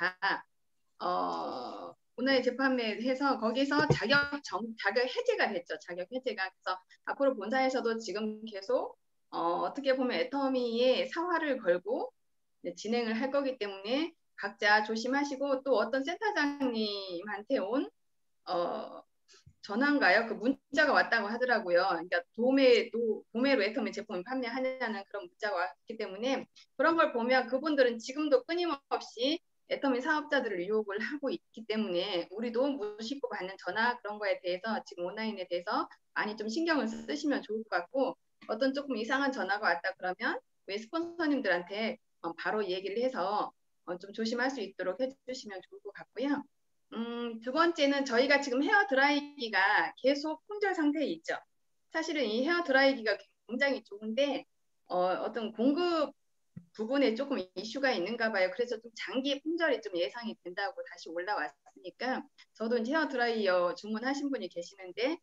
다 온라인 재판매해서 거기서 자격 해제가 됐죠. 자격 해제가. 그래서 앞으로 본사에서도 지금 계속 어떻게 보면 애터미의 사활을 걸고 진행을 할 거기 때문에 각자 조심하시고, 또 어떤 센터장님한테 온 전화인가요? 그 문자가 왔다고 하더라고요. 그러니까 도매로 애터미 제품을 판매하냐는 그런 문자가 왔기 때문에, 그런 걸 보면 그분들은 지금도 끊임없이 애터미 사업자들을 유혹을 하고 있기 때문에 우리도 무심코 받는 전화 그런 거에 대해서 지금 온라인에 대해서 많이 좀 신경을 쓰시면 좋을 것 같고, 어떤 조금 이상한 전화가 왔다 그러면 우리 스폰서님들한테 바로 얘기를 해서 좀 조심할 수 있도록 해주시면 좋을 것 같고요. 두 번째는 저희가 지금 헤어 드라이기가 계속 품절 상태에 있죠. 사실은 이 헤어 드라이기가 굉장히 좋은데 어떤 공급 부분에 조금 이슈가 있는가 봐요. 그래서 좀 장기 품절이 좀 예상이 된다고 다시 올라왔으니까, 저도 이제 헤어 드라이어 주문하신 분이 계시는데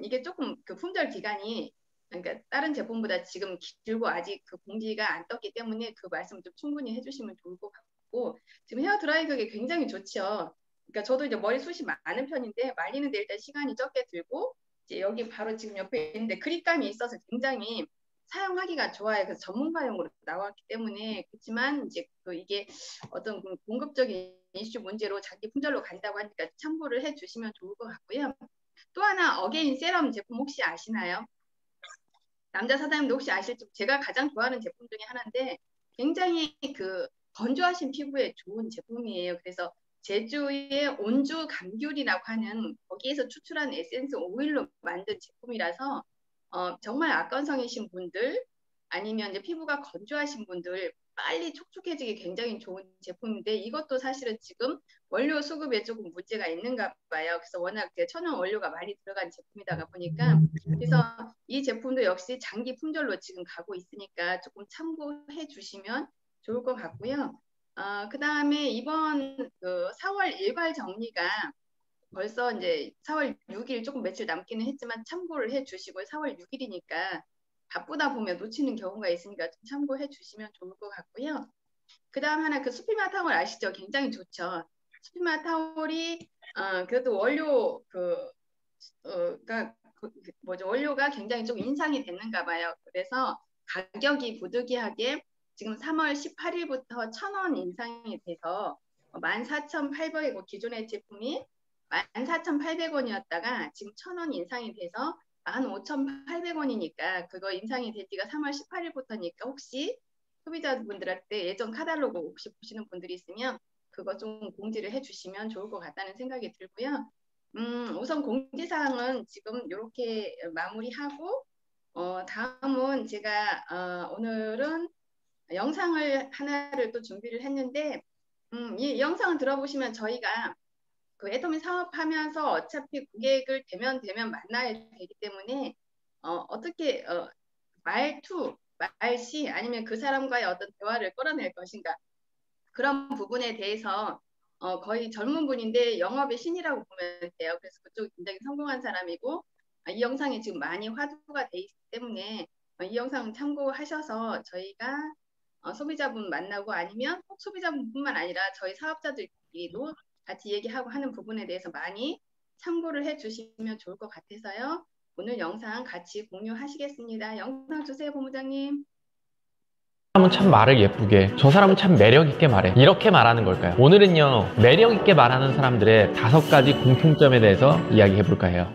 이게 조금 그 품절 기간이, 그러니까 다른 제품보다 지금 길고 아직 그 공지가 안 떴기 때문에 그 말씀 좀 충분히 해주시면 좋을 것 같고, 지금 헤어 드라이기가 굉장히 좋죠. 그러니까 저도 이제 머리숱이 많은 편인데 말리는데 일단 시간이 적게 들고, 이제 여기 바로 지금 옆에 있는데 그립감이 있어서 굉장히 사용하기가 좋아요. 그래서 전문가용으로 나왔기 때문에. 그렇지만 이제 이게 어떤 공급적인 이슈 문제로 장기 품절로 간다고 하니까 참고를 해주시면 좋을 것 같고요. 또 하나 어게인 세럼 제품 혹시 아시나요? 남자 사장님도 혹시 아실지, 제가 가장 좋아하는 제품 중에 하나인데 굉장히 그 건조하신 피부에 좋은 제품이에요. 그래서 제주의 온주 감귤이라고 하는 거기에서 추출한 에센스 오일로 만든 제품이라서 정말 악건성이신 분들, 아니면 이제 피부가 건조하신 분들 빨리 촉촉해지기 굉장히 좋은 제품인데, 이것도 사실은 지금 원료 수급에 조금 문제가 있는가 봐요. 그래서 워낙 천연 원료가 많이 들어간 제품이다 보니까, 그래서 이 제품도 역시 장기 품절로 지금 가고 있으니까 조금 참고해 주시면 좋을 것 같고요. 그 다음에 이번 4월 일괄 정리가 벌써 이제 4월 6일 조금 며칠 남기는 했지만 참고를 해 주시고, 4월 6일이니까 바쁘다 보면 놓치는 경우가 있으니까 좀 참고해 주시면 좋을 것 같고요. 그 다음 하나, 그 수피마 타월 아시죠? 굉장히 좋죠. 수피마 타월이 그래도 원료 원료가 굉장히 좀 인상이 됐는가 봐요. 그래서 가격이 부득이하게 지금 3월 18일부터 1,000원 인상이 돼서 14,800원, 기존의 제품이 14,800원이었다가 지금 1,000원 인상이 돼서 15,800원이니까 그거 인상이 된 지가 3월 18일부터니까 혹시 소비자분들한테 예전 카탈로그 혹시 보시는 분들이 있으면 그거 좀 공지를 해주시면 좋을 것 같다는 생각이 들고요. 우선 공지사항은 지금 이렇게 마무리하고, 다음은 제가 오늘은 영상을 하나를 또 준비를 했는데, 이 영상을 들어보시면 저희가 그 애터미 사업하면서 어차피 고객을 대면 만나야 되기 때문에 어떻게 말시 아니면 그 사람과의 어떤 대화를 끌어낼 것인가, 그런 부분에 대해서 거의 젊은 분인데 영업의 신이라고 보면 돼요. 그래서 그쪽이 굉장히 성공한 사람이고, 이 영상이 지금 많이 화두가 돼 있기 때문에 이 영상 참고하셔서 저희가 소비자분 만나고, 아니면 꼭 소비자분뿐만 아니라 저희 사업자들끼리도 같이 얘기하고 하는 부분에 대해서 많이 참고를 해주시면 좋을 것 같아서요. 오늘 영상 같이 공유하시겠습니다. 영상 주세요, 본부장님. 사람은 참 말을 예쁘게, 저 사람은 참 매력있게 말해, 이렇게 말하는 걸까요? 오늘은요, 매력있게 말하는 사람들의 5가지 공통점에 대해서 이야기해볼까 해요.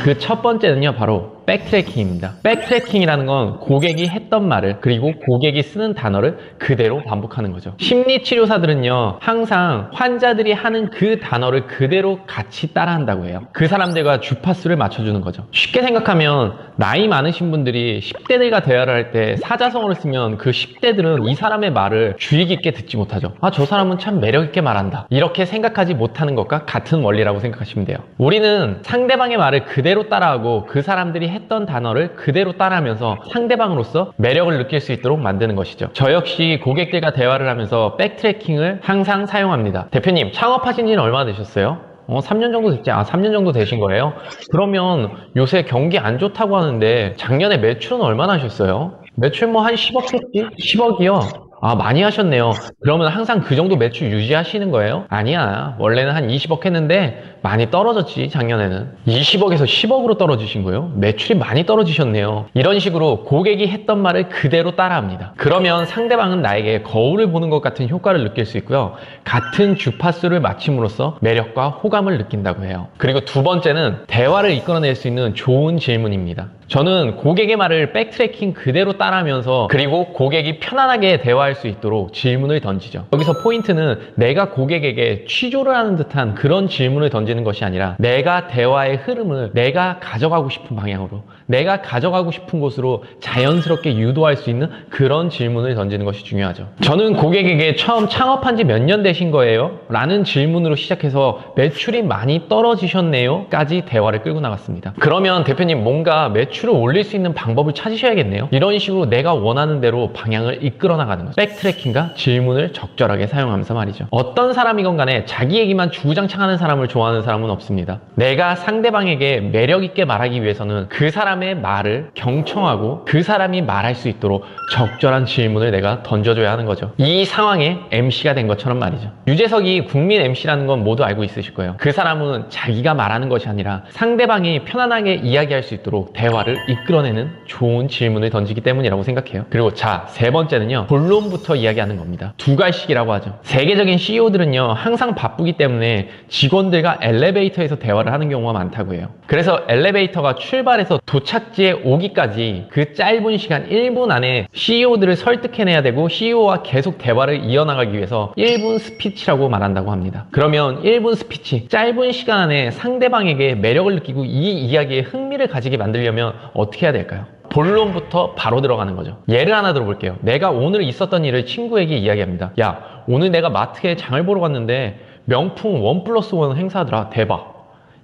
그 첫 번째는요, 바로 백트래킹입니다. 백트래킹이라는 건 고객이 했던 말을, 그리고 고객이 쓰는 단어를 그대로 반복하는 거죠. 심리치료사들은요, 항상 환자들이 하는 그 단어를 그대로 같이 따라한다고 해요. 그 사람들과 주파수를 맞춰주는 거죠. 쉽게 생각하면 나이 많으신 분들이 10대들과 대화를 할 때 사자성어를 쓰면 그 10대들은 이 사람의 말을 주의 깊게 듣지 못하죠. 아, 저 사람은 참 매력있게 말한다, 이렇게 생각하지 못하는 것과 같은 원리라고 생각하시면 돼요. 우리는 상대방의 말을 그대로 따라하고 그 사람들이 했던 단어를 그대로 따라하면서 상대방으로서 매력을 느낄 수 있도록 만드는 것이죠. 저 역시 고객들과 대화를 하면서 백트래킹을 항상 사용합니다. 대표님, 창업하신 지는 얼마나 되셨어요? 3년 정도 됐지? 3년 정도 되신 거예요? 그러면 요새 경기 안 좋다고 하는데 작년에 매출은 얼마나 하셨어요? 매출 뭐 한 10억 했지? 10억이요? 아, 많이 하셨네요. 그러면 항상 그 정도 매출 유지하시는 거예요? 아니야. 원래는 한 20억 했는데 많이 떨어졌지, 작년에는. 20억에서 10억으로 떨어지신 거예요? 매출이 많이 떨어지셨네요. 이런 식으로 고객이 했던 말을 그대로 따라합니다. 그러면 상대방은 나에게 거울을 보는 것 같은 효과를 느낄 수 있고요. 같은 주파수를 맞춤으로써 매력과 호감을 느낀다고 해요. 그리고 두 번째는 대화를 이끌어낼 수 있는 좋은 질문입니다. 저는 고객의 말을 백트래킹 그대로 따라하면서 그리고 고객이 편안하게 대화할 수 있도록 질문을 던지죠. 여기서 포인트는 내가 고객에게 취조를 하는 듯한 그런 질문을 던지는 것이 아니라 내가 대화의 흐름을 내가 가져가고 싶은 방향으로, 내가 가져가고 싶은 곳으로 자연스럽게 유도할 수 있는 그런 질문을 던지는 것이 중요하죠. 저는 고객에게 처음 창업한 지 몇 년 되신 거예요? 라는 질문으로 시작해서 매출이 많이 떨어지셨네요? 까지 대화를 끌고 나갔습니다. 그러면 대표님 뭔가 매출을 올릴 수 있는 방법을 찾으셔야겠네요. 이런 식으로 내가 원하는 대로 방향을 이끌어 나가는 거죠. 백트래킹과 질문을 적절하게 사용하면서 말이죠. 어떤 사람이건 간에 자기 얘기만 주구장창하는 사람을 좋아하는 사람은 없습니다. 내가 상대방에게 매력 있게 말하기 위해서는 그 사람의 말을 경청하고 그 사람이 말할 수 있도록 적절한 질문을 내가 던져줘야 하는 거죠. 이 상황에 MC가 된 것처럼 말이죠. 유재석이 국민 MC라는 건 모두 알고 있으실 거예요. 그 사람은 자기가 말하는 것이 아니라 상대방이 편안하게 이야기할 수 있도록 대화를 이끌어내는 좋은 질문을 던지기 때문이라고 생각해요. 그리고 자, 세 번째는요. 본론부터 이야기하는 겁니다. 두갈식이라고 하죠. 세계적인 CEO들은요. 항상 바쁘기 때문에 직원들과 엘리베이터에서 대화를 하는 경우가 많다고 해요. 그래서 엘리베이터가 출발해서 도착지에 오기까지 그 짧은 시간 1분 안에 CEO들을 설득해내야 되고 CEO와 계속 대화를 이어나가기 위해서 1분 스피치라고 말한다고 합니다. 그러면 1분 스피치, 짧은 시간 안에 상대방에게 매력을 느끼고 이 이야기에 흥미를 가지게 만들려면 어떻게 해야 될까요? 본론부터 바로 들어가는 거죠. 예를 하나 들어볼게요. 내가 오늘 있었던 일을 친구에게 이야기합니다. 야, 오늘 내가 마트에 장을 보러 갔는데 명품 1+1 행사하더라. 대박.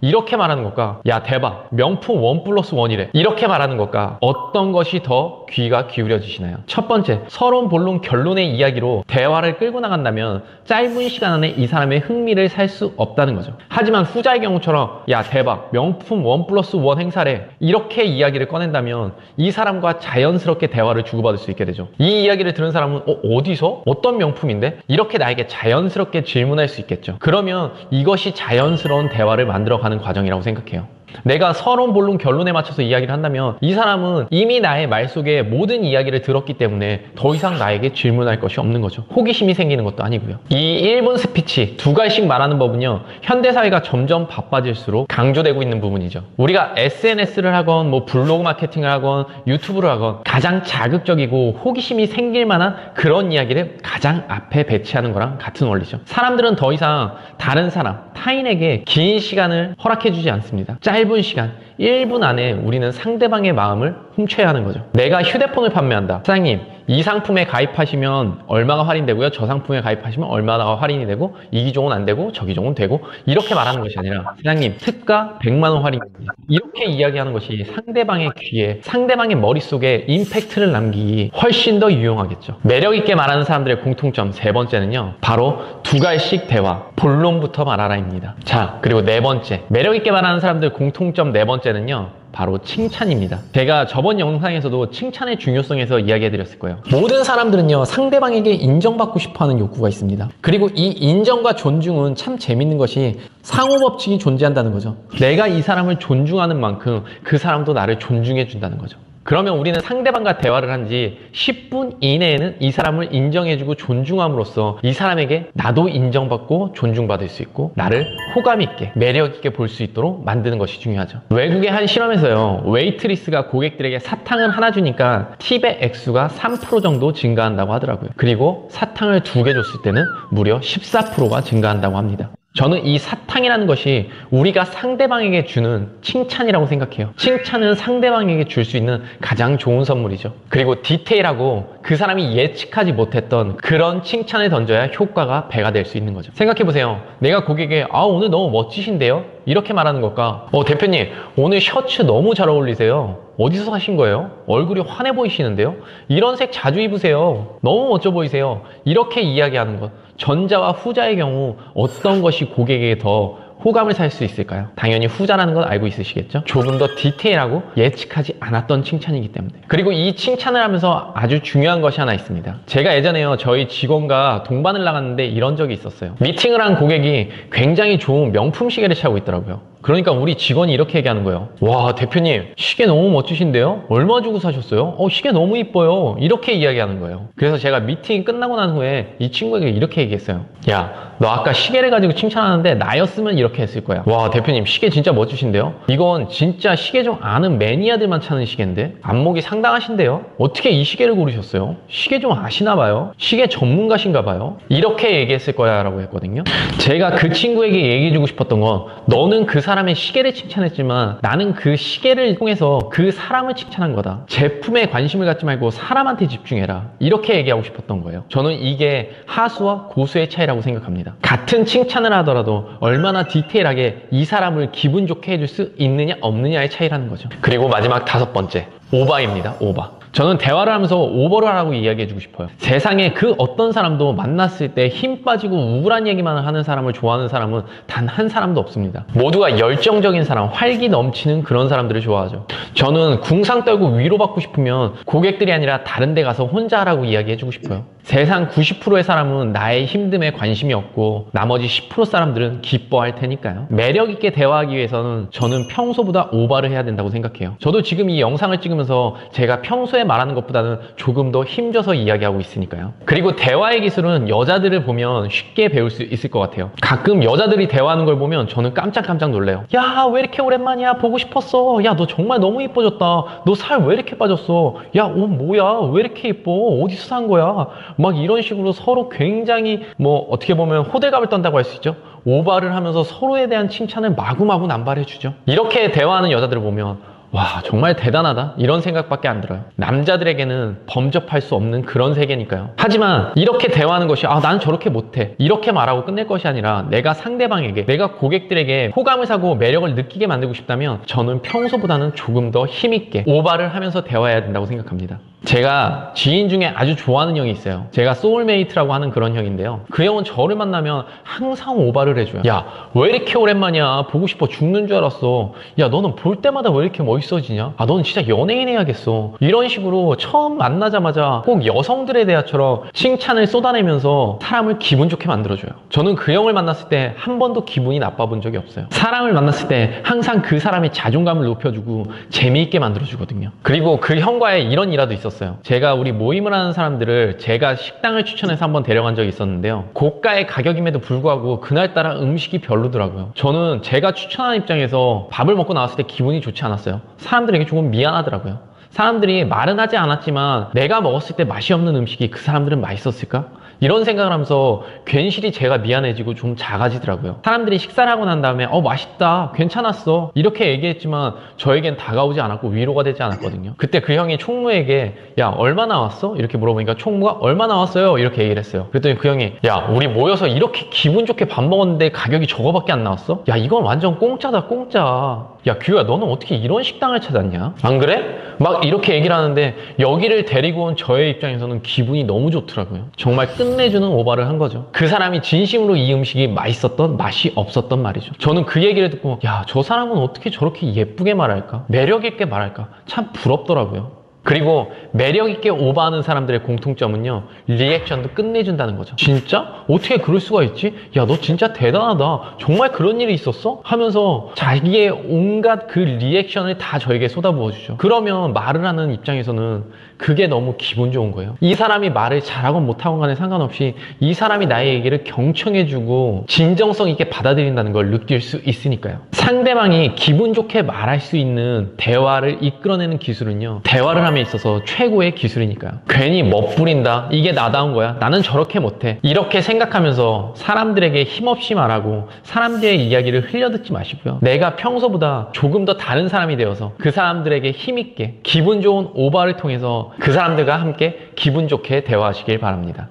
이렇게 말하는 것과 야 대박 명품 1+1이래 이렇게 말하는 것과 어떤 것이 더 귀가 기울여지시나요? 첫 번째, 서론 본론 결론의 이야기로 대화를 끌고 나간다면 짧은 시간 안에 이 사람의 흥미를 살 수 없다는 거죠. 하지만 후자의 경우처럼 야 대박 명품 1+1 행사래 이렇게 이야기를 꺼낸다면 이 사람과 자연스럽게 대화를 주고받을 수 있게 되죠. 이 이야기를 들은 사람은 어디서? 어떤 명품인데? 이렇게 나에게 자연스럽게 질문할 수 있겠죠. 그러면 이것이 자연스러운 대화를 만들어가는 과정이라고 생각해요. 내가 서론, 본론, 결론에 맞춰서 이야기를 한다면 이 사람은 이미 나의 말 속에 모든 이야기를 들었기 때문에 더 이상 나에게 질문할 것이 없는 거죠. 호기심이 생기는 것도 아니고요. 이 1분 스피치, 두 갈씩 말하는 법은요. 현대사회가 점점 바빠질수록 강조되고 있는 부분이죠. 우리가 SNS를 하건 뭐 블로그 마케팅을 하건 유튜브를 하건 가장 자극적이고 호기심이 생길 만한 그런 이야기를 가장 앞에 배치하는 거랑 같은 원리죠. 사람들은 더 이상 다른 사람, 타인에게 긴 시간을 허락해주지 않습니다. 짧은 시간, 1분 안에 우리는 상대방의 마음을 훔쳐야 하는 거죠. 내가 휴대폰을 판매한다. 사장님, 이 상품에 가입하시면 얼마가 할인되고요. 저 상품에 가입하시면 얼마가 할인이 되고 이 기종은 안 되고 저 기종은 되고 이렇게 말하는 것이 아니라 사장님, 특가 100만 원 할인입니다. 이렇게 이야기하는 것이 상대방의 귀에, 상대방의 머릿속에 임팩트를 남기기 훨씬 더 유용하겠죠. 매력 있게 말하는 사람들의 공통점 세 번째는요. 바로 두 갈씩 대화, 본론부터 말하라입니다. 자, 그리고 네 번째, 매력 있게 말하는 사람들 공통점 네 번째는요. 바로 칭찬입니다. 제가 저번 영상에서도 칭찬의 중요성에서 이야기해드렸을 거예요. 모든 사람들은요 상대방에게 인정받고 싶어하는 욕구가 있습니다. 그리고 이 인정과 존중은 참 재밌는 것이 상호법칙이 존재한다는 거죠. 내가 이 사람을 존중하는 만큼 그 사람도 나를 존중해 준다는 거죠. 그러면 우리는 상대방과 대화를 한 지 10분 이내에는 이 사람을 인정해주고 존중함으로써 이 사람에게 나도 인정받고 존중받을 수 있고 나를 호감 있게 매력 있게 볼 수 있도록 만드는 것이 중요하죠. 외국의 한 실험에서요 웨이트리스가 고객들에게 사탕을 하나 주니까 팁의 액수가 3% 정도 증가한다고 하더라고요. 그리고 사탕을 2개 줬을 때는 무려 14%가 증가한다고 합니다. 저는 이 사탕이라는 것이 우리가 상대방에게 주는 칭찬이라고 생각해요. 칭찬은 상대방에게 줄 수 있는 가장 좋은 선물이죠. 그리고 디테일하고 그 사람이 예측하지 못했던 그런 칭찬을 던져야 효과가 배가 될 수 있는 거죠. 생각해보세요. 내가 고객에게 오늘 너무 멋지신데요? 이렇게 말하는 것과 대표님 오늘 셔츠 너무 잘 어울리세요. 어디서 사신 거예요? 얼굴이 환해 보이시는데요? 이런 색 자주 입으세요. 너무 멋져 보이세요. 이렇게 이야기하는 것. 전자와 후자의 경우 어떤 것이 고객에게 더 호감을 살 수 있을까요? 당연히 후자라는 건 알고 있으시겠죠? 조금 더 디테일하고 예측하지 않았던 칭찬이기 때문에. 그리고 이 칭찬을 하면서 아주 중요한 것이 하나 있습니다. 제가 예전에요, 저희 직원과 동반을 나갔는데 이런 적이 있었어요. 미팅을 한 고객이 굉장히 좋은 명품 시계를 차고 있더라고요. 그러니까 우리 직원이 이렇게 얘기하는 거예요. 와, 대표님, 시계 너무 멋지신데요? 얼마 주고 사셨어요? 시계 너무 이뻐요. 이렇게 이야기하는 거예요. 그래서 제가 미팅이 끝나고 난 후에 이 친구에게 이렇게 얘기했어요. 야, 너 아까 시계를 가지고 칭찬하는데 나였으면 이렇게 했을 거야. 와, 대표님, 시계 진짜 멋지신데요? 이건 진짜 시계 좀 아는 매니아들만 차는 시계인데 안목이 상당하신데요? 어떻게 이 시계를 고르셨어요? 시계 좀 아시나 봐요? 시계 전문가신가 봐요? 이렇게 얘기했을 거야 라고 했거든요. 제가 그 친구에게 얘기해주고 싶었던 건, 너는 그 사람의 시계를 칭찬했지만 나는 그 시계를 통해서 그 사람을 칭찬한 거다. 제품에 관심을 갖지 말고 사람한테 집중해라. 이렇게 얘기하고 싶었던 거예요. 저는 이게 하수와 고수의 차이라고 생각합니다. 같은 칭찬을 하더라도 얼마나 디테일하게 이 사람을 기분 좋게 해줄 수 있느냐 없느냐의 차이라는 거죠. 그리고 마지막 5번째, 오바입니다. 오바. 저는 대화를 하면서 오버를 하라고 이야기해주고 싶어요. 세상에 그 어떤 사람도 만났을 때 힘 빠지고 우울한 얘기만 하는 사람을 좋아하는 사람은 단 한 사람도 없습니다. 모두가 열정적인 사람, 활기 넘치는 그런 사람들을 좋아하죠. 저는 궁상 떨고 위로받고 싶으면 고객들이 아니라 다른 데 가서 혼자 하라고 이야기해주고 싶어요. 세상 90%의 사람은 나의 힘듦에 관심이 없고 나머지 10% 사람들은 기뻐할 테니까요. 매력있게 대화하기 위해서는 저는 평소보다 오바를 해야 된다고 생각해요. 저도 지금 이 영상을 찍으면서 제가 평소에 말하는 것보다는 조금 더 힘줘서 이야기하고 있으니까요. 그리고 대화의 기술은 여자들을 보면 쉽게 배울 수 있을 것 같아요. 가끔 여자들이 대화하는 걸 보면 저는 깜짝깜짝 놀래요. 야, 왜 이렇게 오랜만이야? 보고 싶었어. 야, 너 정말 너무 이뻐졌다. 너 살 왜 이렇게 빠졌어? 야, 옷 뭐야? 왜 이렇게 이뻐? 어디서 산 거야? 막 이런 식으로 서로 굉장히 어떻게 보면 호들갑을 떤다고 할 수 있죠. 오바를 하면서 서로에 대한 칭찬을 마구마구 남발해주죠. 이렇게 대화하는 여자들을 보면 와, 정말 대단하다, 이런 생각밖에 안 들어요. 남자들에게는 범접할 수 없는 그런 세계니까요. 하지만 이렇게 대화하는 것이 난 저렇게 못해, 이렇게 말하고 끝낼 것이 아니라 내가 상대방에게, 내가 고객들에게 호감을 사고 매력을 느끼게 만들고 싶다면 저는 평소보다는 조금 더 힘있게 오바를 하면서 대화해야 된다고 생각합니다. 제가 지인 중에 아주 좋아하는 형이 있어요. 제가 소울메이트라고 하는 그런 형인데요. 그 형은 저를 만나면 항상 오바를 해줘요. 야, 왜 이렇게 오랜만이야? 보고 싶어 죽는 줄 알았어. 야, 너는 볼 때마다 왜 이렇게 멋있어지냐? 너는 진짜 연예인 해야겠어. 이런 식으로 처음 만나자마자 꼭 여성들에 대하처럼 칭찬을 쏟아내면서 사람을 기분 좋게 만들어줘요. 저는 그 형을 만났을 때 한 번도 기분이 나빠 본 적이 없어요. 사람을 만났을 때 항상 그 사람의 자존감을 높여주고 재미있게 만들어주거든요. 그리고 그 형과의 이런 일화도 있었어요. 제가 우리 모임을 하는 사람들을 제가 식당을 추천해서 한번 데려간 적이 있었는데요. 고가의 가격임에도 불구하고 그날따라 음식이 별로더라고요. 저는 제가 추천한 입장에서 밥을 먹고 나왔을 때 기분이 좋지 않았어요. 사람들에게 조금 미안하더라고요. 사람들이 말은 하지 않았지만 내가 먹었을 때 맛이 없는 음식이 그 사람들은 맛있었을까? 이런 생각을 하면서 괜시리 제가 미안해지고 좀 작아지더라고요. 사람들이 식사를 하고 난 다음에 맛있다, 괜찮았어, 이렇게 얘기했지만 저에겐 다가오지 않았고 위로가 되지 않았거든요. 그때 그 형이 총무에게 야, 얼마 나왔어? 이렇게 물어보니까 총무가 얼마 나왔어요? 이렇게 얘기를 했어요. 그랬더니 그 형이 야, 우리 모여서 이렇게 기분 좋게 밥 먹었는데 가격이 저거밖에 안 나왔어? 야, 이건 완전 공짜다, 공짜. 야, 규야, 너는 어떻게 이런 식당을 찾았냐? 안 그래? 막 이렇게 얘기를 하는데 여기를 데리고 온 저의 입장에서는 기분이 너무 좋더라고요. 정말 끝내주는 오바를 한 거죠. 그 사람이 진심으로 이 음식이 맛있었던, 맛이 없었던 말이죠. 저는 그 얘기를 듣고 야, 저 사람은 어떻게 저렇게 예쁘게 말할까? 매력 있게 말할까? 참 부럽더라고요. 그리고 매력있게 오버하는 사람들의 공통점은요, 리액션도 끝내준다는 거죠. 진짜? 어떻게 그럴 수가 있지? 야, 너 진짜 대단하다. 정말 그런 일이 있었어? 하면서 자기의 온갖 그 리액션을 다 저에게 쏟아부어주죠. 그러면 말을 하는 입장에서는 그게 너무 기분 좋은 거예요. 이 사람이 말을 잘하건 못하건 간에 상관없이 이 사람이 나의 얘기를 경청해주고 진정성 있게 받아들인다는 걸 느낄 수 있으니까요. 상대방이 기분 좋게 말할 수 있는 대화를 이끌어내는 기술은요, 대화를 함에 있어서 최고의 기술이니까요. 괜히 멋부린다, 이게 나다운 거야, 나는 저렇게 못해, 이렇게 생각하면서 사람들에게 힘없이 말하고 사람들의 이야기를 흘려듣지 마시고요. 내가 평소보다 조금 더 다른 사람이 되어서 그 사람들에게 힘있게 기분 좋은 오바를 통해서 그 사람들과 함께 기분 좋게 대화하시길 바랍니다.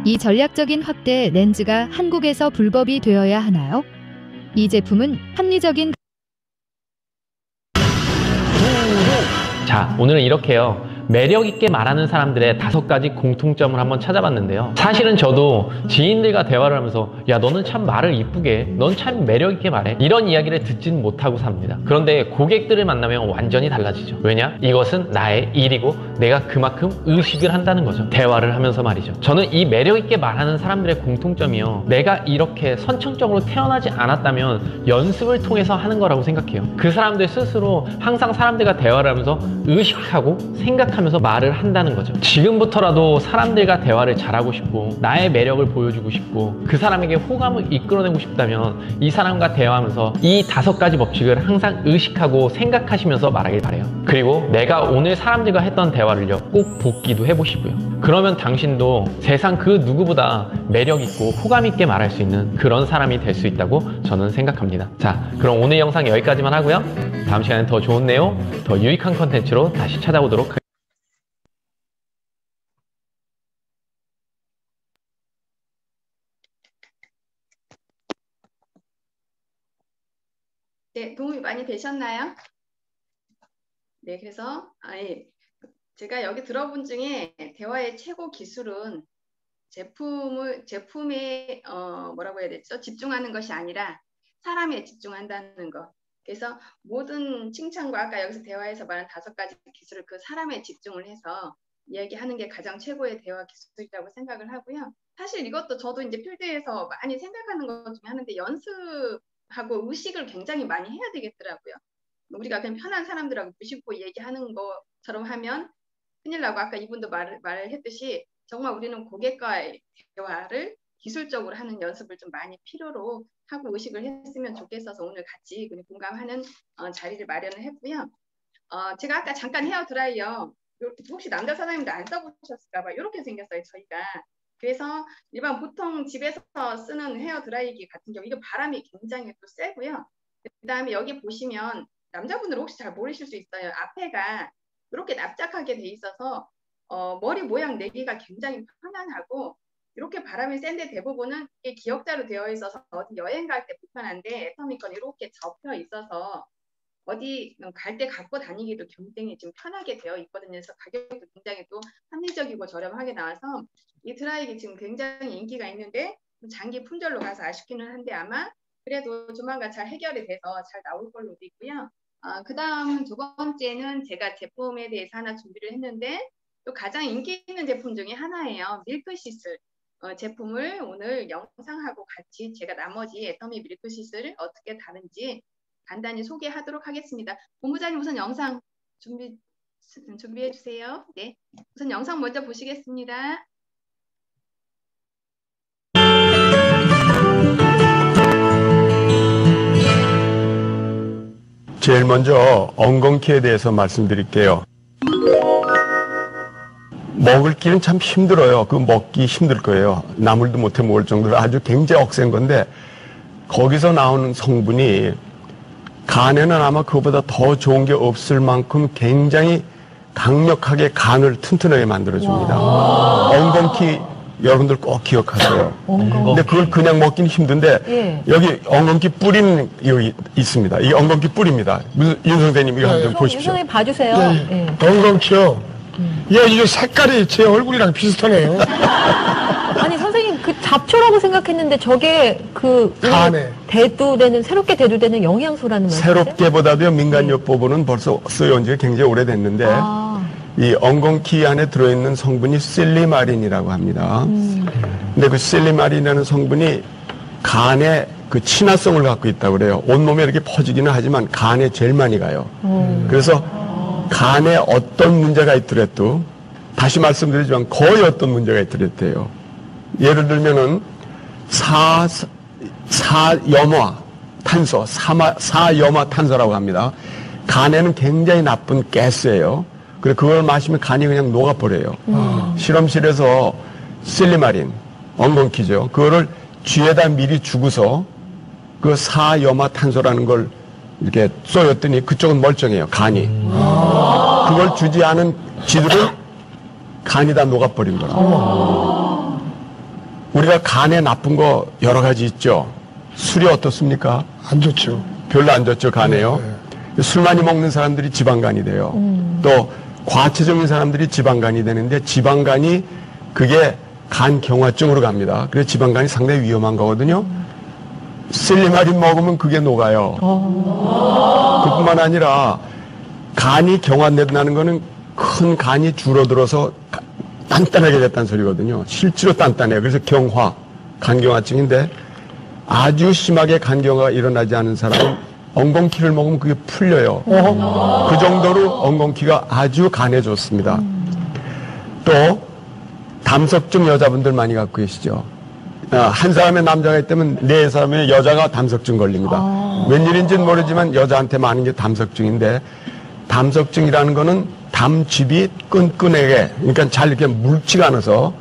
이 전략적인 확대 렌즈가 한국에서 불법이 되어야 하나요? 이 제품은 합리적인 자, 오늘은 이렇게요, 매력 있게 말하는 사람들의 5가지 공통점을 한번 찾아봤는데요. 사실은 저도 지인들과 대화를 하면서 야, 너는 참 말을 이쁘게 해. 넌 참 매력 있게 말해. 이런 이야기를 듣진 못하고 삽니다. 그런데 고객들을 만나면 완전히 달라지죠. 왜냐? 이것은 나의 일이고 내가 그만큼 의식을 한다는 거죠. 대화를 하면서 말이죠. 저는 이 매력 있게 말하는 사람들의 공통점이요, 내가 이렇게 선천적으로 태어나지 않았다면 연습을 통해서 하는 거라고 생각해요. 그 사람들 스스로 항상 사람들과 대화를 하면서 의식하고 생각하면서 말을 한다는 거죠. 지금부터라도 사람들과 대화를 잘하고 싶고 나의 매력을 보여주고 싶고 그 사람에게 호감을 이끌어내고 싶다면 이 사람과 대화하면서 이 5가지 법칙을 항상 의식하고 생각하시면서 말하길 바래요. 그리고 내가 오늘 사람들과 했던 대화를요, 꼭 복기도 해보시고요. 그러면 당신도 세상 그 누구보다 매력 있고 호감 있게 말할 수 있는 그런 사람이 될 수 있다고 저는 생각합니다. 자, 그럼 오늘 영상 여기까지만 하고요. 다음 시간에 더 좋은 내용, 더 유익한 컨텐츠로 다시 찾아오도록 하겠습니다. 네, 도움이 많이 되셨나요? 네, 그래서 제가 여기 들어본 중에 대화의 최고 기술은 제품에 뭐라고 해야 되죠? 집중하는 것이 아니라 사람에 집중한다는 거. 그래서 모든 칭찬과 아까 여기서 대화에서 말한 5가지 기술을 그 사람에 집중을 해서 이야기하는 게 가장 최고의 대화 기술이라고 생각을 하고요. 사실 이것도 저도 이제 필드에서 많이 생각하는 것 중에 하는데 연습하고 의식을 굉장히 많이 해야 되겠더라고요. 우리가 그냥 편한 사람들하고 무심코 얘기하는 것처럼 하면 큰일 나고, 아까 이분도 말했듯이 정말 우리는 고객과의 대화를 기술적으로 하는 연습을 좀 많이 필요로 하고 의식을 했으면 좋겠어서 오늘 같이 공감하는 자리를 마련을 했고요. 제가 아까 잠깐 헤어드라이어, 혹시 남자 사장님도 안 써보셨을까 봐 이렇게 생겼어요, 저희가. 그래서 일반 보통 집에서 쓰는 헤어드라이기 같은 경우 이거 바람이 굉장히 또 세고요. 그 다음에 여기 보시면 남자분들 혹시 잘 모르실 수 있어요. 앞에가 이렇게 납작하게 돼 있어서 머리 모양 내기가 굉장히 편안하고, 이렇게 바람이 센데 대부분은 이게 기역자로 되어 있어서 어디 여행 갈 때 불편한데 애터미건 이렇게 접혀 있어서 어디 갈 때 갖고 다니기도 굉장히 지금 편하게 되어 있거든요. 그래서 가격도 굉장히 또 합리적이고 저렴하게 나와서 이 드라이기 지금 굉장히 인기가 있는데 장기 품절로 가서 아쉽기는 한데 아마 그래도 조만간 잘 해결이 돼서 잘 나올 걸로 있고요. 그 다음 2번째는 제가 제품에 대해서 하나 준비를 했는데 또 가장 인기 있는 제품 중에 하나예요. 밀크시슬 제품을 오늘 영상하고 같이 제가 나머지 애터미 밀크시슬을 어떻게 다른지 간단히 소개하도록 하겠습니다. 본부장님 우선 영상 준비해 주세요. 네, 우선 영상 먼저 보시겠습니다. 제일 먼저 엉겅퀴에 대해서 말씀드릴게요. 먹을 기는 참 힘들어요. 그 먹기 힘들 거예요. 나물도 못해 먹을 정도로 아주 굉장히 억센 건데 거기서 나오는 성분이 간에는 아마 그거보다 더 좋은 게 없을 만큼 굉장히 강력하게 간을 튼튼하게 만들어줍니다. 엉겅퀴 여러분들 꼭 기억하세요. 근데 그걸 그냥 먹기는 힘든데 예. 여기 엉겅퀴 뿌리는 여기 있습니다. 이 엉겅퀴 뿌리입니다. 윤 선생님 이거 한번 보십시오. 윤 선생님 봐주세요. 네. 예. 엉겅퀴요. 이게 색깔이 제 얼굴이랑 비슷하네요. 아니 선생님 그 잡초라고 생각했는데 저게 그 간에 새롭게 대두되는 영양소라는 말이죠? 새롭게보다도 민간요법으로는 벌써 쓰여온 지가 굉장히 오래됐는데 이 엉겅퀴 안에 들어있는 성분이 실리마린이라고 합니다. 근데 그 실리마린이라는 성분이 간에 그 친화성을 갖고 있다고 그래요. 온몸에 이렇게 퍼지기는 하지만 간에 제일 많이 가요. 그래서 간에 어떤 문제가 있더라도 다시 말씀드리지만 거의 어떤 문제가 있더라도요. 예를 들면은 사염화탄소라고 합니다. 간에는 굉장히 나쁜 가스예요. 그래 그걸 마시면 간이 그냥 녹아버려요. 실험실에서 실리마린, 엉겅퀴죠. 그거를 쥐에다 미리 주고서 그 사염화탄소라는 걸 이렇게 쏘였더니 그쪽은 멀쩡해요. 간이. 그걸 주지 않은 쥐들은 간이 다 녹아버린 거라고. 우리가 간에 나쁜 거 여러 가지 있죠. 술이 어떻습니까? 안 좋죠. 별로 안 좋죠, 간에요. 술 많이 먹는 사람들이 지방간이 돼요. 또 과체중인 사람들이 지방간이 되는데 지방간이 그게 간 경화증으로 갑니다. 그래서 지방간이 상당히 위험한 거거든요. 실리마린 먹으면 그게 녹아요. 그뿐만 아니라 간이 경화된다는 거는 큰 간이 줄어들어서 단단하게 됐다는 소리거든요. 실제로 단단해요. 그래서 경화, 간경화증인데 아주 심하게 간경화가 일어나지 않은 사람은 엉겅퀴를 먹으면 그게 풀려요. 그 정도로 엉겅퀴가 아주 간에 좋습니다. 또 담석증 여자분들 많이 갖고 계시죠. 한 사람의 남자가 있다면 네 사람의 여자가 담석증 걸립니다. 웬일인지는 모르지만 여자한테 많은 게 담석증인데 담석증이라는 거는 담즙이 끈끈하게 그러니까 잘 이렇게 묽지가 않아서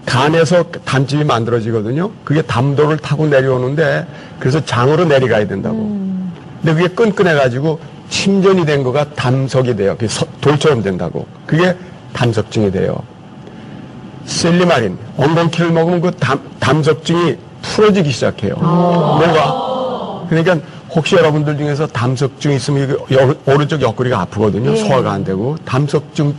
간에서 담즙이 만들어지거든요. 그게 담도를 타고 내려오는데 그래서 장으로 내려가야 된다고. 근데 그게 끈끈해가지고 침전이 된 거가 담석이 돼요. 그게 돌처럼 된다고. 그게 담석증이 돼요. 실리마린, 엉겅퀴를 먹으면 그 담석증이 풀어지기 시작해요. 뭐가? 그러니까 혹시 여러분들 중에서 담석증이 있으면 오른쪽 옆구리가 아프거든요. 소화가 안 되고 담석증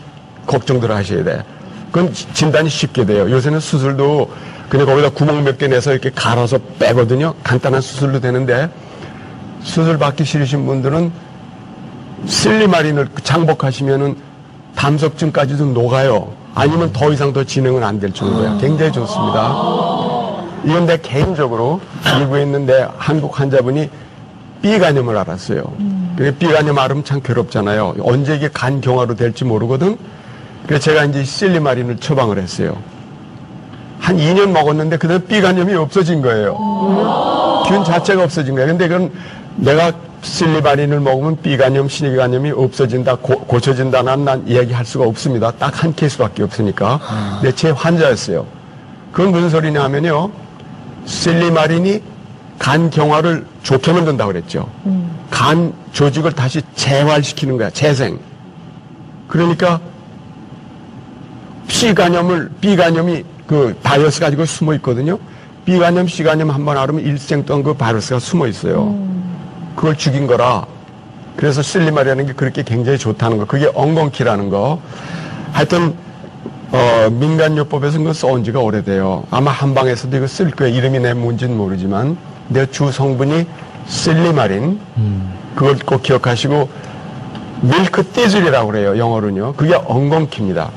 걱정들 하셔야 돼. 그건 진단이 쉽게 돼요. 요새는 수술도 그냥 거기다 구멍 몇 개 내서 이렇게 갈아서 빼거든요. 간단한 수술도 되는데 수술 받기 싫으신 분들은 실리마린을 장복하시면은 담석증까지도 녹아요. 아니면 더 이상 더 진행은 안 될 정도야. 굉장히 좋습니다. 이건 내 개인적으로 미국에 있는데 한국 환자분이 B간염을 앓았어요. B간염 앓으면 참 괴롭잖아요. 언제 이게 간 경화로 될지 모르거든. 그래서 제가 이제 실리마린을 처방을 했어요. 한 2년 먹었는데 그다음 B간염이 없어진 거예요. 균 자체가 없어진 거예요. 근데 그건 내가 실리마린을 먹으면 B간염, 신의간염이 없어진다, 고쳐진다는 난 이야기할 수가 없습니다. 딱 한 케이스밖에 없으니까. 근데 제 환자였어요. 그건 무슨 소리냐 하면요. 실리마린이 간 경화를 좋게 만든다고 그랬죠. 간 조직을 다시 재활시키는 거야. 재생. 그러니까 B간염이 그 바이러스 가지고 숨어 있거든요. B간염, C간염 한번 앓으면 일생 동안 그 바이러스가 숨어 있어요. 그걸 죽인 거라. 그래서 실리마린이라는 게 그렇게 굉장히 좋다는 거. 그게 엉겅퀴라는 거. 하여튼 민간요법에서는 그거 써온 지가 오래돼요. 아마 한방에서도 이거 쓸 거예요. 이름이 내 뭔지는 모르지만. 내 주 성분이 실리마린. 그걸 꼭 기억하시고 밀크 띠즐이라고 그래요. 영어로는요. 그게 엉겅퀴입니다.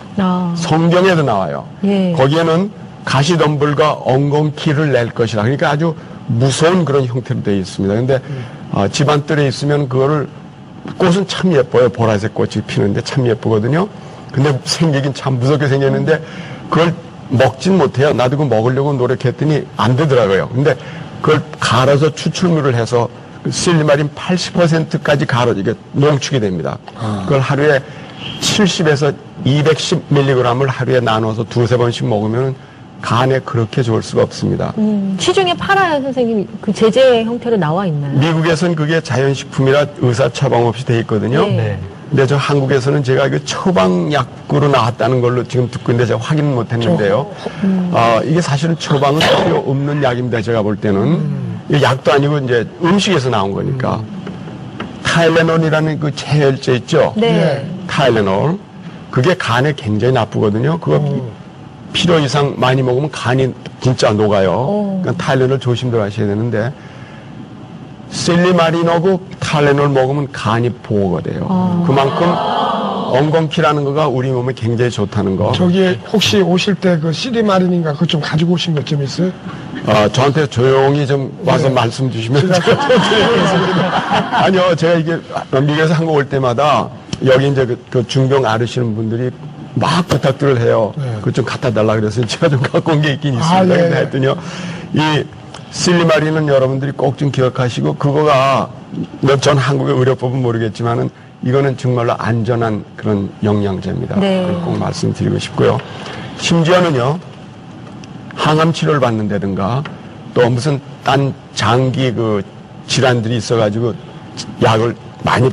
성경에도 나와요. 거기에는 가시덤불과 엉겅퀴를 낼 것이라. 그러니까 아주 무서운 그런 형태로 되어 있습니다. 근데 집안뜰에 있으면 그거를 꽃은 참 예뻐요. 보라색 꽃이 피는데 참 예쁘거든요. 근데 생기긴 참 무섭게 생겼는데 그걸 먹진 못해요. 나도 그거 먹으려고 노력했더니 안 되더라고요. 근데 그걸 갈아서 추출물을 해서 실리마린 80%까지 갈아 이게 농축이 됩니다. 그걸 하루에 70에서 210mg을 하루에 나눠서 두세 번씩 먹으면 간에 그렇게 좋을 수가 없습니다. 시중에 팔아요, 선생님? 그 제제 형태로 나와 있나요? 미국에서는 그게 자연식품이라 의사 처방 없이 돼 있거든요. 네. 근데 저 한국에서는 제가 그 처방약으로 나왔다는 걸로 지금 듣고 있는데 제가 확인은 못 했는데요. 이게 사실은 처방은 필요 없는 약입니다. 제가 볼 때는. 이 약도 아니고 이제 음식에서 나온 거니까. 타일레놀이라는 그 체혈제 있죠? 네. 타일레놀. 그게 간에 굉장히 나쁘거든요. 그거 필요 이상 많이 먹으면 간이 진짜 녹아요. 그러니까 타일레놀 조심들 하셔야 되는데 실리마린하고 타일레놀 먹으면 간이 보호가 돼요. 그만큼 엉겅퀴라는 거가 우리 몸에 굉장히 좋다는 거. 저기 혹시 오실 때 그 실리마린인가 그거 좀 가지고 오신 것 좀 있어요? 저한테 조용히 좀 와서 말씀 주시면 제가 드리겠습니다. 아니요, 제가 이게 미국에서 한국 올 때마다 여기 이제 그 중병 앓으시는 분들이 막 부탁들을 해요. 그거 좀 갖다 달라 그래서 제가 좀 갖고 온 게 있긴 있습니다. 근데 하여튼요, 이 실리마린은 여러분들이 꼭 좀 기억하시고 그거가 전 한국의 의료법은 모르겠지만은 이거는 정말로 안전한 그런 영양제입니다. 네. 그걸 꼭 말씀드리고 싶고요. 심지어는요, 항암 치료를 받는다든가 또 무슨 딴 장기 그 질환들이 있어가지고 약을 많이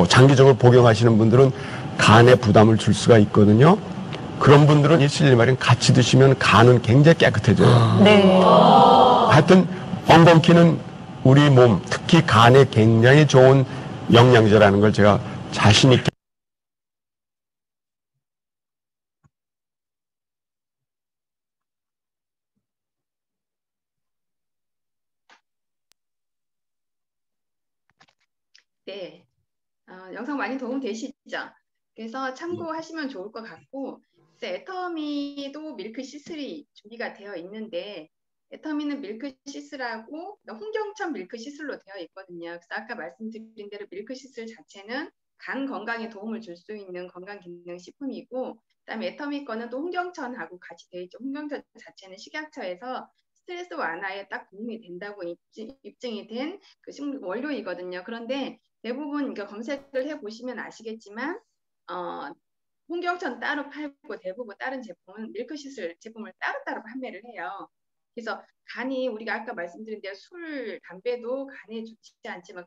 장기적으로 복용하시는 분들은 간에 부담을 줄 수가 있거든요. 그런 분들은 이 실리마린 같이 드시면 간은 굉장히 깨끗해져요. 네. 하여튼 엉겅퀴는 우리 몸, 특히 간에 굉장히 좋은 영양제라는 걸 제가 자신 있게 네. 영상 많이 도움 되시죠? 그래서 참고하시면 좋을 것 같고, 애터미도 밀크시슬이 준비가 되어 있는데, 애터미는 밀크시슬하고 홍경천 밀크시슬로 되어 있거든요. 그래서 아까 말씀드린 대로 밀크시슬 자체는 간 건강에 도움을 줄 수 있는 건강기능식품이고, 그다음에 애터미 거는 또 홍경천하고 같이 되어 있죠. 홍경천 자체는 식약처에서 스트레스 완화에 딱 도움이 된다고 입증이 된 그 원료이거든요. 그런데 대부분 검색을 해보시면 아시겠지만 홍경천 따로 팔고 대부분 다른 제품은 밀크시슬 제품을 따로따로 판매를 해요. 그래서 간이 우리가 아까 말씀드린 대로 술, 담배도 간에 좋지 않지만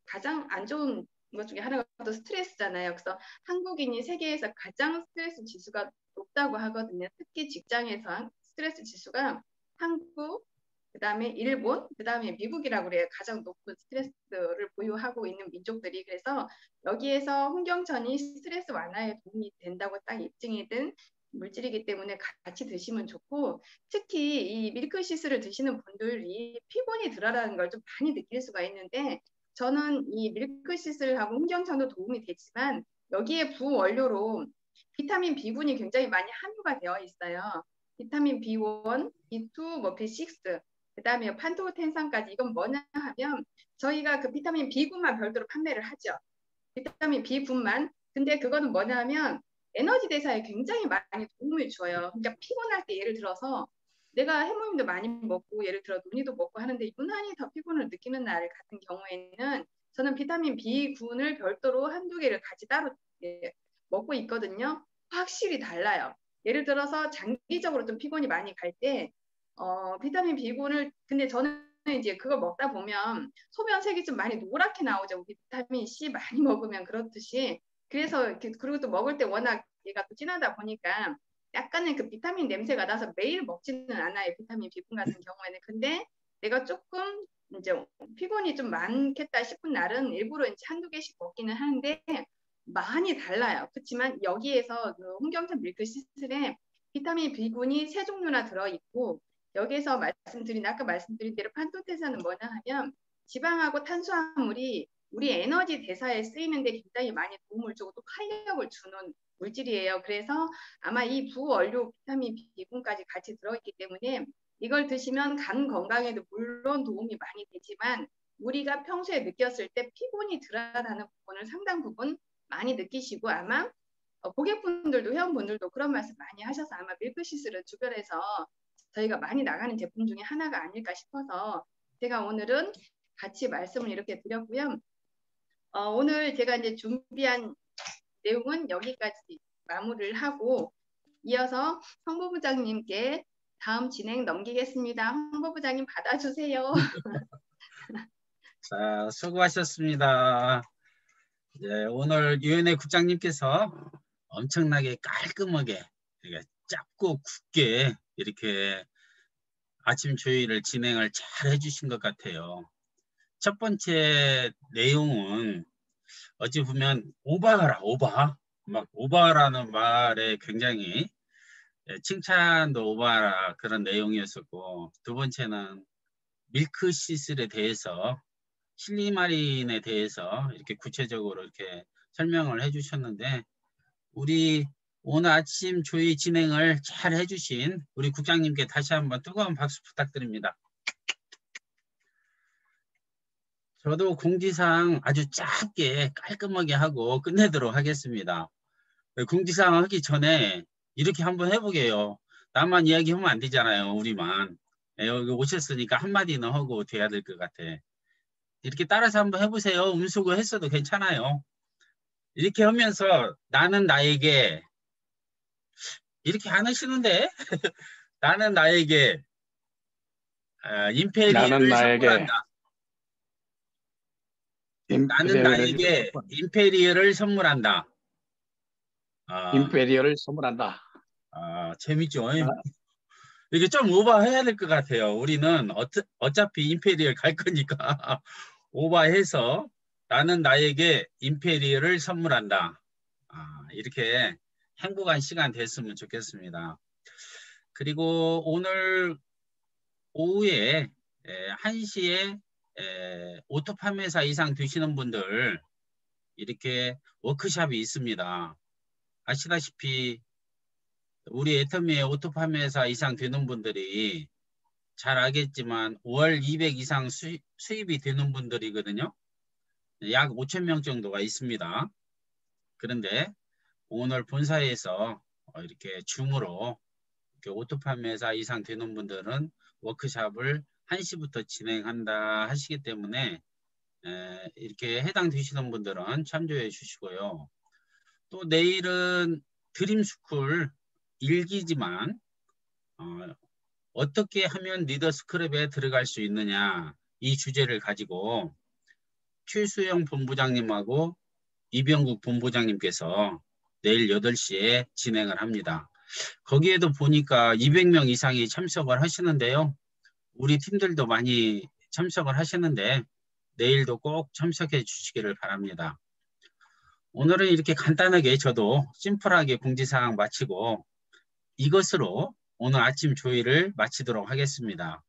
가장 안 좋은 것 중에 하나가 또 스트레스잖아요. 그래서 한국인이 세계에서 가장 스트레스 지수가 높다고 하거든요. 특히 직장에서 스트레스 지수가 한국, 그다음에 일본, 그다음에 미국이라고 그래요. 가장 높은 스트레스를 보유하고 있는 민족들이. 그래서 여기에서 홍경천이 스트레스 완화에 도움이 된다고 딱 입증이 된 물질이기 때문에 같이 드시면 좋고, 특히 이 밀크시슬을 드시는 분들이 피곤이 덜하다는 걸 좀 많이 느낄 수가 있는데, 저는 이 밀크시슬하고 홍경천도 도움이 되지만 여기에 부원료로 비타민 B군이 굉장히 많이 함유가 되어 있어요. 비타민 B1, B2, 뭐 B6, 그다음에 판토텐산까지. 이건 뭐냐 하면 저희가 그 비타민 B군만 별도로 판매를 하죠. 비타민 B군만. 근데 그거는 뭐냐 하면 에너지 대사에 굉장히 많이 도움을 줘요. 그러니까 피곤할 때 예를 들어서 내가 해모임도 많이 먹고 예를 들어 논이도 먹고 하는데 유난히 더 피곤을 느끼는 날 같은 경우에는 저는 비타민 B군을 별도로 한두 개를 같이 따로 먹고 있거든요. 확실히 달라요. 예를 들어서 장기적으로 좀 피곤이 많이 갈 때 비타민 B군을, 근데 저는 이제 그걸 먹다 보면 소변색이 좀 많이 노랗게 나오죠. 비타민 C 많이 먹으면 그렇듯이. 그래서 그리고 또 먹을 때 워낙 얘가 또 진하다 보니까 약간의 그 비타민 냄새가 나서 매일 먹지는 않아요. 비타민 B군 같은 경우에는. 근데 내가 조금 이제 피곤이 좀 많겠다 싶은 날은 일부러 이제 한두 개씩 먹기는 하는데 많이 달라요. 그렇지만 여기에서 그 홍경천 밀크시슬에 비타민 B군이 세 종류나 들어있고, 여기에서 아까 말씀드린 대로 판토테산은 뭐냐 하면 지방하고 탄수화물이 우리 에너지 대사에 쓰이는데 굉장히 많이 도움을 주고 또 활력을 주는 물질이에요. 그래서 아마 이 부원료 비타민 B군까지 같이 들어있기 때문에 이걸 드시면 간 건강에도 물론 도움이 많이 되지만 우리가 평소에 느꼈을 때 피곤이 덜하다는 부분을 상당 부분 많이 느끼시고, 아마 고객분들도 회원분들도 그런 말씀 많이 하셔서 아마 밀크시슬을 주변에서 저희가 많이 나가는 제품 중에 하나가 아닐까 싶어서 제가 오늘은 같이 말씀을 이렇게 드렸고요. 오늘 제가 이제 준비한 내용은 여기까지 마무리를 하고 이어서 홍보부장님께 다음 진행 넘기겠습니다. 홍보부장님 받아주세요. 자, 수고하셨습니다. 네, 오늘 유은혜 국장님께서 엄청나게 깔끔하게 짧고 굵게 이렇게 아침 조회를 진행을 잘 해주신 것 같아요. 첫 번째 내용은 어찌 보면 오바라 막 오바라는 말에 굉장히 칭찬도 오바라 그런 내용이었었고, 두 번째는 밀크시슬에 대해서 실리마린에 대해서 이렇게 구체적으로 이렇게 설명을 해주셨는데, 우리 오늘 아침 조회 진행을 잘 해주신 우리 국장님께 다시 한번 뜨거운 박수 부탁드립니다. 저도 공지사항 아주 짧게 깔끔하게 하고 끝내도록 하겠습니다. 공지사항 하기 전에 이렇게 한번 해보게요. 나만 이야기하면 안 되잖아요. 우리만. 여기 오셨으니까 한마디는 하고 돼야 될 것 같아. 이렇게 따라서 한번 해보세요. 음수고 했어도 괜찮아요. 이렇게 하면서 나는 나에게, 이렇게 안 하시는데 나는 나에게 임페리얼을 선물한다. 나는 나에게 임페리얼을 선물한다. 임페리얼을 선물한다. 재밌죠? 이게 좀 오버해야 될 것 같아요. 우리는 어차피 임페리얼 갈 거니까 오버해서 나는 나에게 임페리얼을 선물한다. 이렇게 행복한 시간 됐으면 좋겠습니다. 그리고 오늘 오후에 1시에 오토 판매사 이상 되시는 분들 이렇게 워크숍이 있습니다. 아시다시피 우리 애터미의 오토 판매사 이상 되는 분들이 잘 알겠지만 월 200 이상 수입이 되는 분들이거든요. 약 5,000명 정도가 있습니다. 그런데 오늘 본사에서 이렇게 줌으로 이렇게 오토 판매사 이상 되는 분들은 워크숍을 1시부터 진행한다 하시기 때문에 이렇게 해당되시는 분들은 참조해 주시고요. 또 내일은 드림스쿨 1기지만 어떻게 하면 리더스크랩에 들어갈 수 있느냐 이 주제를 가지고 최수영 본부장님하고 이병국 본부장님께서 내일 8시에 진행을 합니다. 거기에도 보니까 200명 이상이 참석을 하시는데요. 우리 팀들도 많이 참석을 하시는데 내일도 꼭 참석해 주시기를 바랍니다. 오늘은 이렇게 간단하게 저도 심플하게 공지사항 마치고 이것으로 오늘 아침 조회를 마치도록 하겠습니다.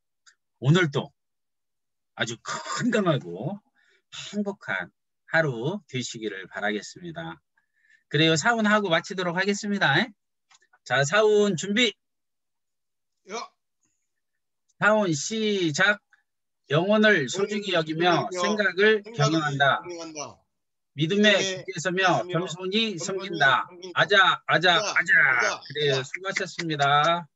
오늘도 아주 건강하고 행복한 하루 되시기를 바라겠습니다. 그래요. 사운하고 마치도록 하겠습니다. 자, 사운 준비. 사운 시작. 영혼을 소중히 여기며 생각을 경영한다. 믿음에 굳게 서며 겸손히 섬긴다. 아자. 그래요. 수고하셨습니다.